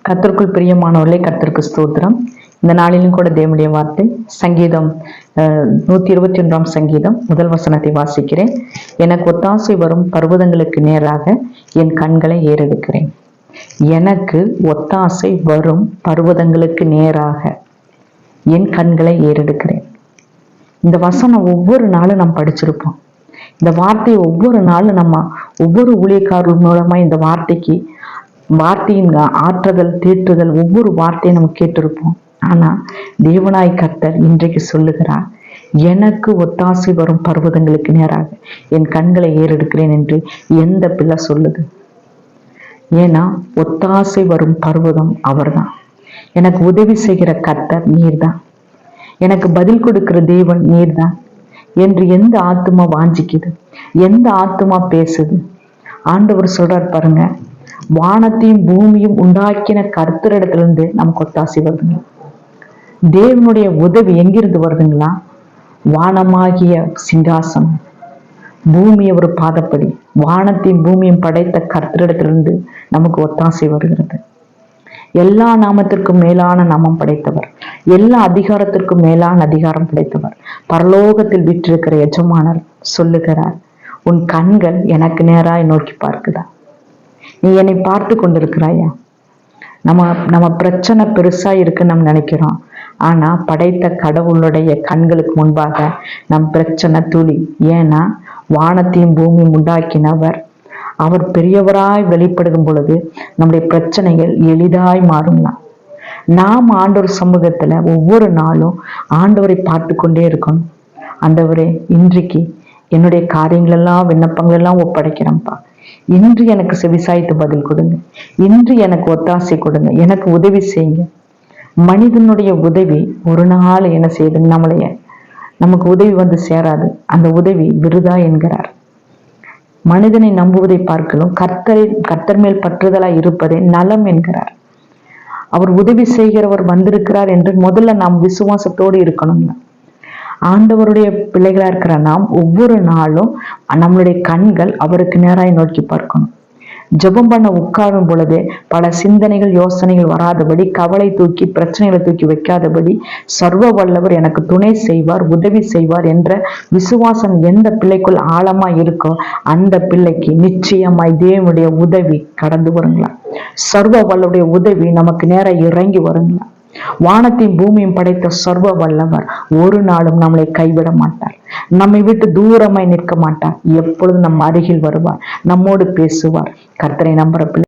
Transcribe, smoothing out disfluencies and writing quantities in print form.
கர்த்தருக்குள் பிரியமானவர்களே, கர்த்தருக்கு ஸ்தோத்திரம். இந்த நாளிலும் கூட தேவனுடைய வார்த்தை சங்கீதம் 121 சங்கீதம் முதல் வசனத்தை வாசிக்கிறேன். எனக்கு ஒத்தாசை வரும் பர்வதங்களுக்கு நேராக என் கண்களை ஏறெடுக்கிறேன். எனக்கு ஒத்தாசை வரும் பர்வதங்களுக்கு நேராக என் கண்களை ஏறெடுக்கிறேன். இந்த வசனம் ஒவ்வொரு நாளும் நாம் படிச்சிருப்போம். இந்த வார்த்தையை ஒவ்வொரு நாளும் நம்ம ஒவ்வொரு ஊழியக்காரர்கள் மூலமா இந்த வார்த்தையின் ஆற்றுதல் தேற்றுதல் ஒவ்வொரு வார்த்தையும் நம்ம கேட்டிருப்போம். ஆனா தேவனாய் கர்த்தர் இன்றைக்கு சொல்லுகிறார், எனக்கு ஒத்தாசை வரும் பர்வதங்களுக்கு நேராக என் கண்களை ஏறெடுக்கிறேன் என்று எந்த பிள்ளை சொல்லுது? ஏன்னா ஒத்தாசை வரும் பர்வதம் அவர்தான். எனக்கு உதவி செய்கிற கர்த்தர் நீர்தான், எனக்கு பதில் கொடுக்கிற தேவன் நீர்தான் என்று எந்த ஆத்துமா வாஞ்சிக்குது, எந்த ஆத்துமா பேசுது? ஆண்டவர் சொல்றார் பாருங்க, வானத்தையும் பூமியும் உண்டாக்கின கர்த்தரிடத்திலிருந்து நமக்கு ஒத்தாசை வருதுங்க. தேவனுடைய உதவி எங்கிருந்து வருதுங்களா? வானமாகிய சிங்காசனம், பூமியை ஒரு பாதப்படி, வானத்தையும் பூமியும் படைத்த கர்த்தரிடத்திலிருந்து நமக்கு ஒத்தாசை வருகிறது. எல்லா நாமத்திற்கும் மேலான நாமம் படைத்தவர், எல்லா அதிகாரத்திற்கும் மேலான அதிகாரம் படைத்தவர், பரலோகத்தில் விற்றிருக்கிற எஜமானர் சொல்லுகிறார், உன் கண்கள் எனக்கு நேராய் நோக்கி பார்க்குதா? நீ என்னை பார்த்து கொண்டிருக்கிறாயா? நம்ம பிரச்சனை பெருசா இருக்குன்னு நம்ம நினைக்கிறோம். ஆனா படைத்த கடவுளுடைய கண்களுக்கு முன்பாக நம் பிரச்சனை துளி. ஏன்னா வானத்தையும் பூமியும் உண்டாக்கினவர், அவர் பெரியவராய் வெளிப்படுகும் பொழுது நம்முடைய பிரச்சனைகள் எளிதாய் மாறும்லாம். நாம் ஆண்டவர் சமூகத்துல ஒவ்வொரு நாளும் ஆண்டவரை பார்த்து கொண்டே இருக்கணும். ஆண்டவரே, இன்றைக்கு என்னுடைய காரியங்கள் எல்லாம் விண்ணப்பங்கள் எல்லாம் ஒப்படைக்கிறேன்ப்பா. இன்று எனக்கு செவிசாய்த்து பதில் கொடுங்க, இன்று எனக்கு ஒத்தாசை கொடுங்க, எனக்கு உதவி செய்யுங்க. மனிதனுடைய உதவி ஒரு நாள் என்ன செய்யுது? நமக்கு உதவி வந்து சேராது. அந்த உதவி விருதா என்கிறார். மனிதனை நம்புவதை பார்க்கலும் கர்த்தர் மேல் பற்றுதலாய் இருப்பதே நலம் என்கிறார். அவர் உதவி செய்கிறவர் வந்திருக்கிறார் என்று முதல்ல நாம் விசுவாசத்தோடு இருக்கணும்ல. ஆண்டவருடைய பிள்ளைகளா இருக்கிற நாம் ஒவ்வொரு நாளும் நம்மளுடைய கண்கள் அவருக்கு நேராய் நோக்கி பார்க்கணும். ஜெபம் பண்ண உட்காரும் பொழுதே பல சிந்தனைகள் யோசனைகள் வராதபடி, கவலை தூக்கி பிரச்சனைகளை தூக்கி வைக்காதபடி, சர்வ வல்லவர் எனக்கு துணை செய்வார், உதவி செய்வார் என்ற விசுவாசம் எந்த பிள்ளைக்குள் ஆழமா இருக்கோ அந்த பிள்ளைக்கு நிச்சயமாய் தேவனுடைய உதவி கடந்து வருங்களா. சர்வ வல்லவருடைய உதவி நமக்கு நேரம் இறங்கி வருங்களா. வானத்தையும் பூமியும் படைத்த சர்வ வல்லவர் ஒரு நாளும் நம்மளை கைவிட மாட்டார், நம்மை விட்டு தூரமாய் நிற்க மாட்டார். எப்பொழுதும் நம் அருகில் வருவார், நம்மோடு பேசுவார். கர்த்தரை நம்புற